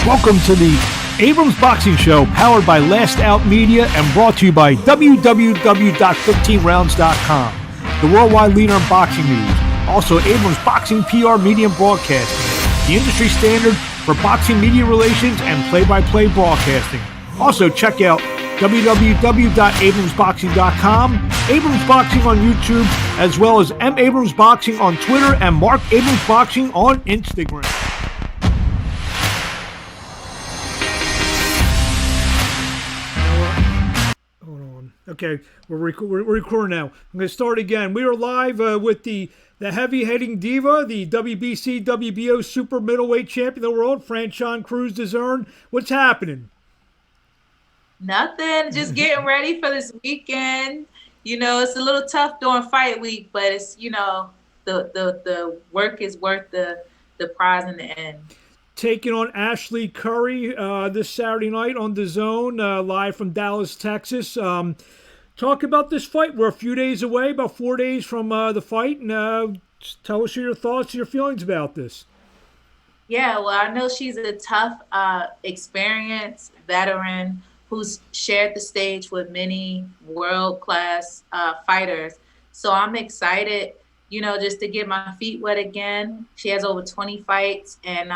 Welcome to the Abrams Boxing Show, powered by Last Out Media and brought to you by www.15rounds.com, the worldwide leader in boxing news. Also, Abrams Boxing PR Media and Broadcasting, the industry standard for boxing media relations and play-by-play broadcasting. Also, check out www.abramsboxing.com, Abrams Boxing on YouTube, as well as M. Abrams Boxing on Twitter and Mark Abrams Boxing on Instagram. Okay, we're recording now. I'm going to start again. We are live with the heavy-hitting diva, the WBC, WBO super middleweight champion of the world, Franchon Crews-Dezurn. What's happening? Nothing. Just getting ready for this weekend. You know, it's a little tough during fight week, but it's, you know, the work is worth the prize in the end. Taking on Ashleigh Curry this Saturday night on DAZN, live from Dallas, Texas. Talk about this fight. We're a few days away, about 4 days from the fight, and just tell us your thoughts and your feelings about this. Yeah, well, I know she's a tough, experienced veteran who's shared the stage with many world-class fighters. So I'm excited, you know, just to get my feet wet again. She has over 20 fights, and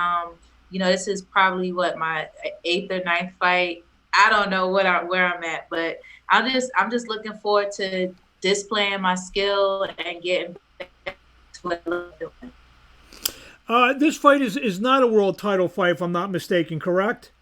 you know, this is probably my 8th or 9th fight. I don't know where I'm at, but I'm just looking forward to displaying my skill and getting back to what I love doing. This fight is not a world title fight, if I'm not mistaken, correct?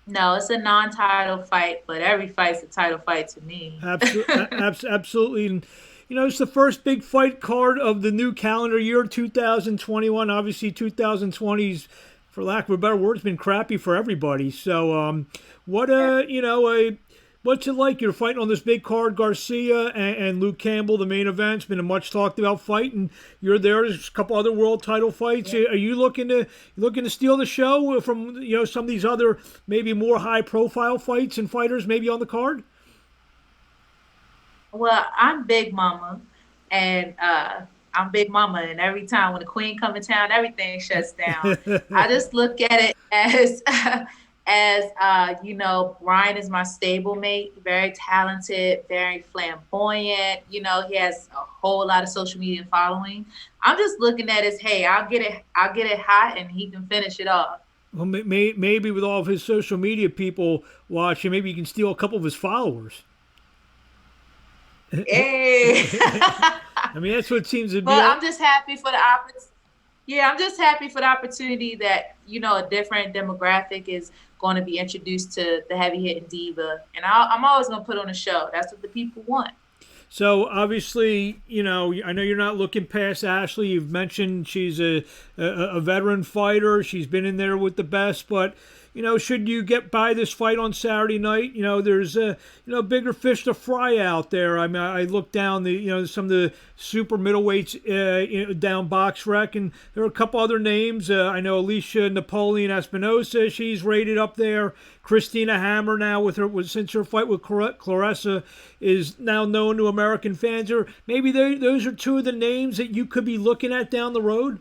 No, it's a non-title fight, but every fight's a title fight to me. Absolutely. And, you know, it's the first big fight card of the new calendar year, 2021. Obviously, 2020's, for lack of a better word, it's been crappy for everybody. So, what's it like? You're fighting on this big card, Garcia and Luke Campbell, the main event. It's been a much talked about fight, and you're there. There's a couple other world title fights. Yeah. Are you looking to steal the show from, you know, some of these other maybe more high profile fights and fighters maybe on the card? Well, I'm Big Mama, and every time when the queen comes in town, everything shuts down. I just look at it as you know, Brian is my stablemate, very talented, very flamboyant. You know, he has a whole lot of social media following. I'm just looking at it as, hey, I'll get it hot, and he can finish it off. Well, maybe with all of his social media people watching, maybe you can steal a couple of his followers. Hey. I mean, that's what it seems to be. But I'm just happy for the opportunity. Yeah, I'm just happy for the opportunity that, you know, a different demographic is going to be introduced to the heavy-hitting diva. And I'm always going to put on a show. That's what the people want. So, obviously, you know, I know you're not looking past Ashleigh. You've mentioned she's a veteran fighter. She's been in there with the best. But, you know, should you get by this fight on Saturday night, you know, there's bigger fish to fry out there. I mean, I looked down some of the super middleweights down box rec, and there are a couple other names. I know Alicia Napoleon Espinosa, she's rated up there. Christina Hammer now since her fight with Clarissa is now known to American fans. Or maybe those are two of the names that you could be looking at down the road.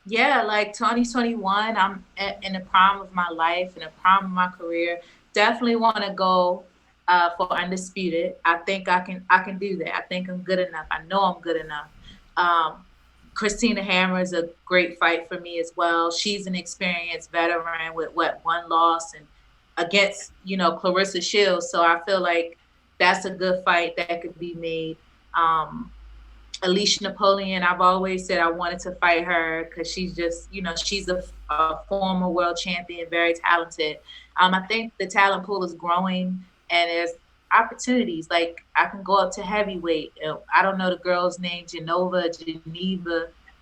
Yeah, like 2021, I'm in the prime of my life, in the prime of my career. Definitely want to go for undisputed. I think I can do that. I think I'm good enough. I know I'm good enough. Christina Hammer is a great fight for me as well. She's an experienced veteran with one loss and against, you know, Clarissa Shields. So I feel like that's a good fight that could be made. Alicia Napoleon, I've always said I wanted to fight her because she's just, you know, she's a former world champion, very talented. I think the talent pool is growing, and there's opportunities. Like, I can go up to heavyweight. I don't know the girl's name, Geneva.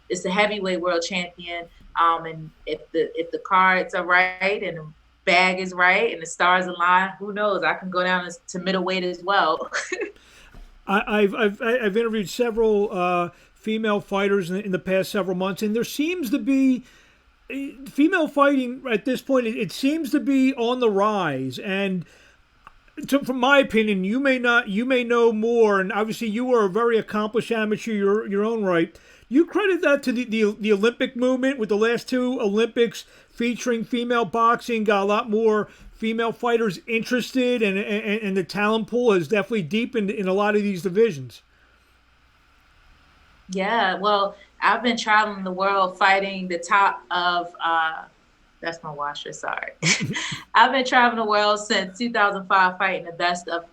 It's the heavyweight world champion. And if the cards are right and the bag is right and the stars align, who knows? I can go down to middleweight as well. I've interviewed several female fighters in the past several months, and there seems to be female fighting at this point. It seems to be on the rise, and from my opinion, you may know more, and obviously you are a very accomplished amateur your own right. You credit that to the Olympic movement with the last two Olympics featuring female boxing, got a lot more female fighters interested, and the talent pool has definitely deepened in a lot of these divisions. Yeah, well, I've been traveling the world fighting the top of that's my washer, sorry. I've been traveling the world since 2005 fighting the best of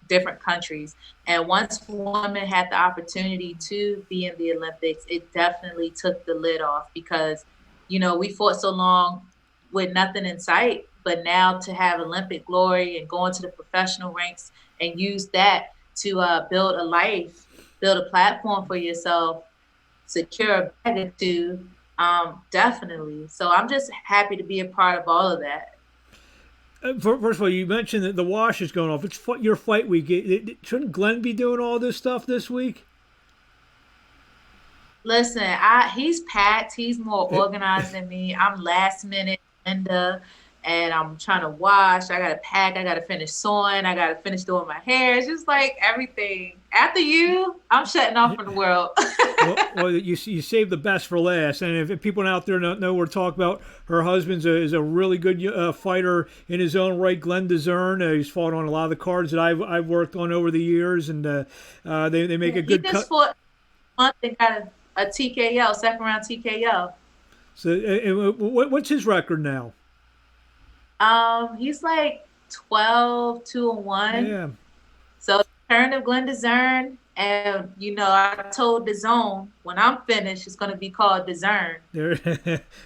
different countries. And once women had the opportunity to be in the Olympics, it definitely took the lid off because, you know, we fought so long with nothing in sight, but now to have Olympic glory and go into the professional ranks and use that to build a life, build a platform for yourself, secure a gratitude, definitely. So I'm just happy to be a part of all of that. First of all, you mentioned that the wash is going off. It's your fight week. Shouldn't Glenn be doing all this stuff this week? Listen, he's packed. He's more organized than me. I'm last minute, Linda, and I'm trying to wash. I got to pack. I got to finish sewing. I got to finish doing my hair. It's just like everything. After you, I'm shutting off from the world. well, you saved the best for last. And if people out there know we're talking about, her husband is a really good fighter in his own right, Glen Derringer. He's fought on a lot of the cards that I've worked on over the years, and they make a good cut. He just fought a month and got a TKO, second round TKO. So what's his record now? He's like 12-2-1. Yeah. So turn of Glen Derringer, and you know, I told DAZN when I'm finished, it's going to be called Dezurn.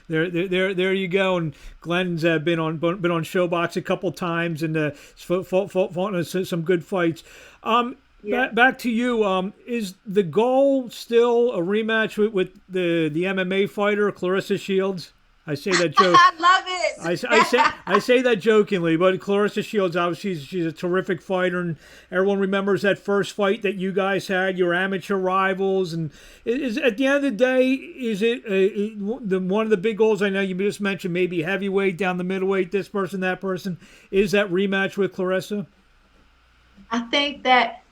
There you go. And Glenn's been on Showbox a couple times and fought some good fights. Yeah. Back to you. Is the goal still a rematch with the MMA fighter Clarissa Shields? I say that joke. I love it. I say that jokingly, but Clarissa Shields, obviously, she's a terrific fighter, and everyone remembers that first fight that you guys had, your amateur rivals. And is at the end of the day, is it one of the big goals? I know you just mentioned maybe heavyweight down the middleweight, this person, that person. Is that rematch with Clarissa? I think that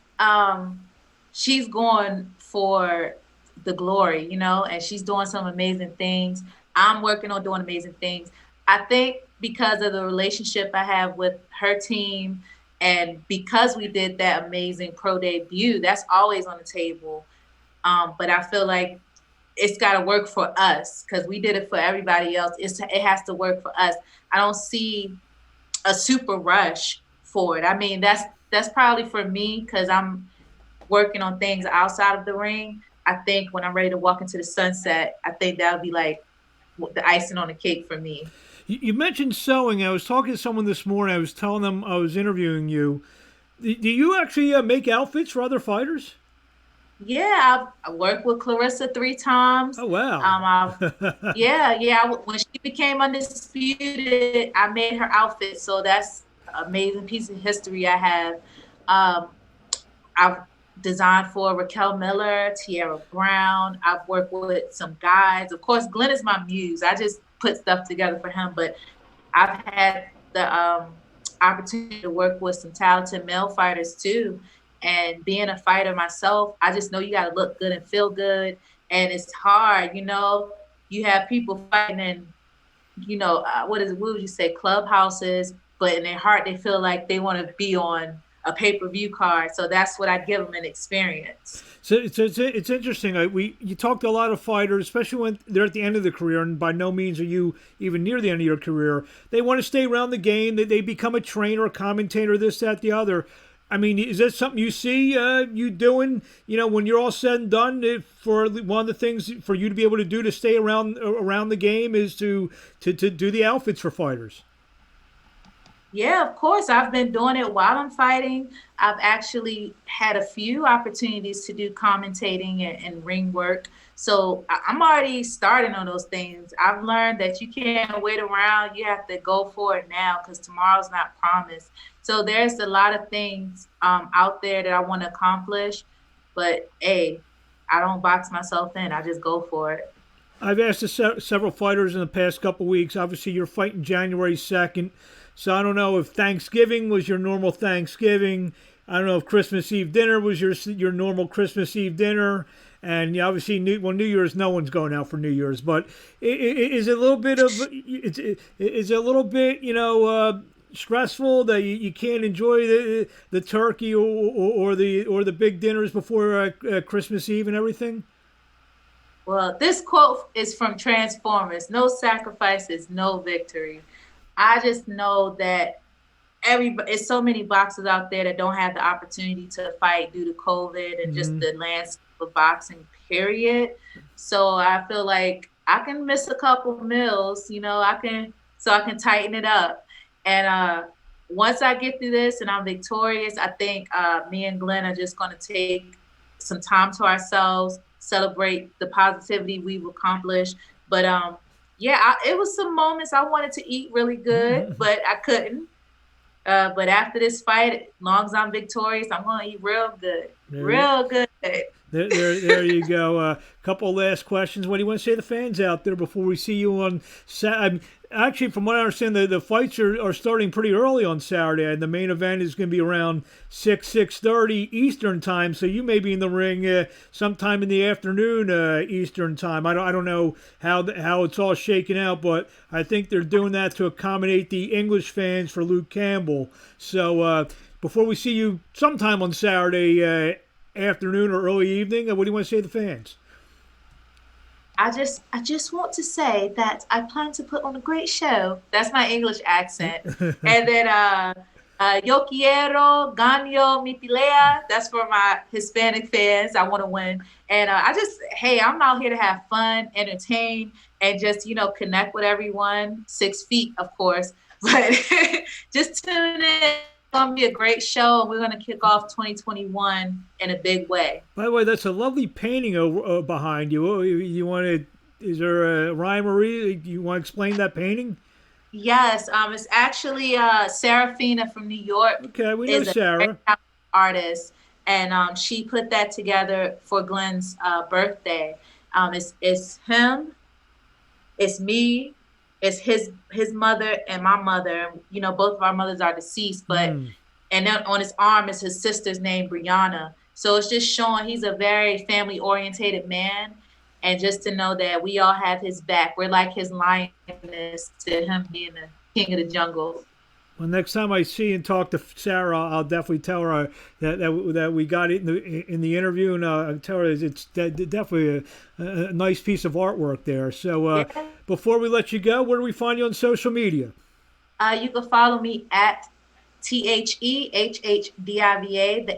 she's going for the glory, you know, and she's doing some amazing things. I'm working on doing amazing things. I think because of the relationship I have with her team and because we did that amazing pro debut, that's always on the table. But I feel like it's got to work for us because we did it for everybody else. It has to work for us. I don't see a super rush for it. I mean, that's probably for me because I'm working on things outside of the ring. I think when I'm ready to walk into the sunset, I think that'll be like the icing on the cake for me. You mentioned sewing. I was talking to someone this morning. I was telling them I was interviewing you. Do you actually make outfits for other fighters? Yeah, I worked with Clarissa 3 times. Oh, wow. Yeah. When she became undisputed, I made her outfit. So that's an amazing piece of history I have. I've designed for Raquel Miller, Tierra Brown. I've worked with some guys. Of course, Glenn is my muse. I just put stuff together for him. But I've had the opportunity to work with some talented male fighters too. And being a fighter myself, I just know you got to look good and feel good. And it's hard, you know. You have people fighting in, you know, what would you say, clubhouses, but in their heart they feel like they want to be on a pay-per-view card. So that's what I give them, an experience. So it's interesting. You talk to a lot of fighters, especially when they're at the end of the career, and by no means are you even near the end of your career. They want to stay around the game. They become a trainer, a commentator, this, that, the other. I mean, is that something you see you doing, you know, when you're all said and done? For one of the things for you to be able to do to stay around the game is to do the outfits for fighters. Yeah, of course. I've been doing it while I'm fighting. I've actually had a few opportunities to do commentating and ring work. So I'm already starting on those things. I've learned that you can't wait around. You have to go for it now because tomorrow's not promised. So there's a lot of things out there that I want to accomplish. But, hey, I don't box myself in. I just go for it. I've asked several fighters in the past couple of weeks. Obviously, you're fighting January 2nd. So I don't know if Thanksgiving was your normal Thanksgiving. I don't know if Christmas Eve dinner was your normal Christmas Eve dinner. and obviously New Year's, no one's going out for New Year's, but is it a little bit of is it a little bit stressful that you can't enjoy the turkey or the big dinners before Christmas Eve and everything? Well, this quote is from Transformers: "No sacrifices, no victory." I just know that it's so many boxers out there that don't have the opportunity to fight due to COVID and just the landscape of boxing, period. So I feel like I can miss a couple meals, I can tighten it up. And once I get through this and I'm victorious, I think me and Glenn are just going to take some time to ourselves, celebrate the positivity we've accomplished. But it was some moments I wanted to eat really good, but I couldn't. But after this fight, as long as I'm victorious, I'm going to eat real good. Real good. There you go. A couple last questions. What do you want to say to the fans out there before we see you on Saturday? Actually, from what I understand, the fights are starting pretty early on Saturday, and the main event is going to be around 6:30 Eastern time. So you may be in the ring sometime in the afternoon Eastern time. I don't know how it's all shaken out, but I think they're doing that to accommodate the English fans for Luke Campbell. So before we see you sometime on Saturday afternoon or early evening, what do you want to say to the fans? I just want to say that I plan to put on a great show. That's my English accent. And then yo quiero, gano mi pelea. That's for my Hispanic fans. I want to win. And I'm out here to have fun, entertain, and just, connect with everyone. 6 feet, of course. But just tune in. It's going to be a great show, and we're going to kick off 2021 in a big way. By the way, that's a lovely painting behind you. Is there a rhyme or reason? You want to explain that painting? Yes, it's actually Serafina from New York. Okay, we know Sarah. A artist, and she put that together for Glen's birthday. It's him, it's me, it's his mother and my mother. Both of our mothers are deceased, but and then on his arm is his sister's name, Brianna. So it's just showing he's a very family orientated man, and just to know that we all have his back. We're like his lioness to him being the king of the jungle. Well, next time I see and talk to Sarah, I'll definitely tell her that we got it in the interview, and I'll tell her it's definitely a nice piece of artwork there. So before we let you go, where do we find you on social media? You can follow me at THEHHDIVA, the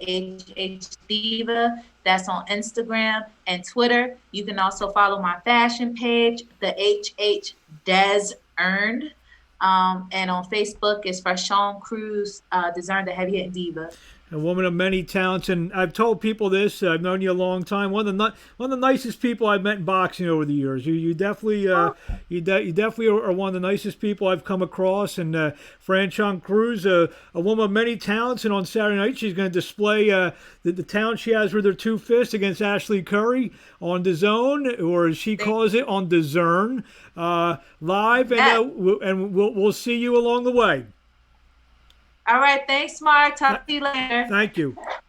HH Diva. That's on Instagram and Twitter. You can also follow my fashion page, the HH Dezurn. And on Facebook, it's Franchon Crews-Dezurn, the heavy hitting diva. A woman of many talents, and I've told people this. I've known you a long time. One of the nicest people I've met in boxing over the years. You definitely you definitely are one of the nicest people I've come across. And Franchon Crews, a woman of many talents, and on Saturday night she's going to display the talent she has with her two fists against Ashleigh Curry on DAZN, or as she calls it, on DAZN, live, and we'll see you along the way. All right. Thanks, Mark. Talk to you later. Thank you.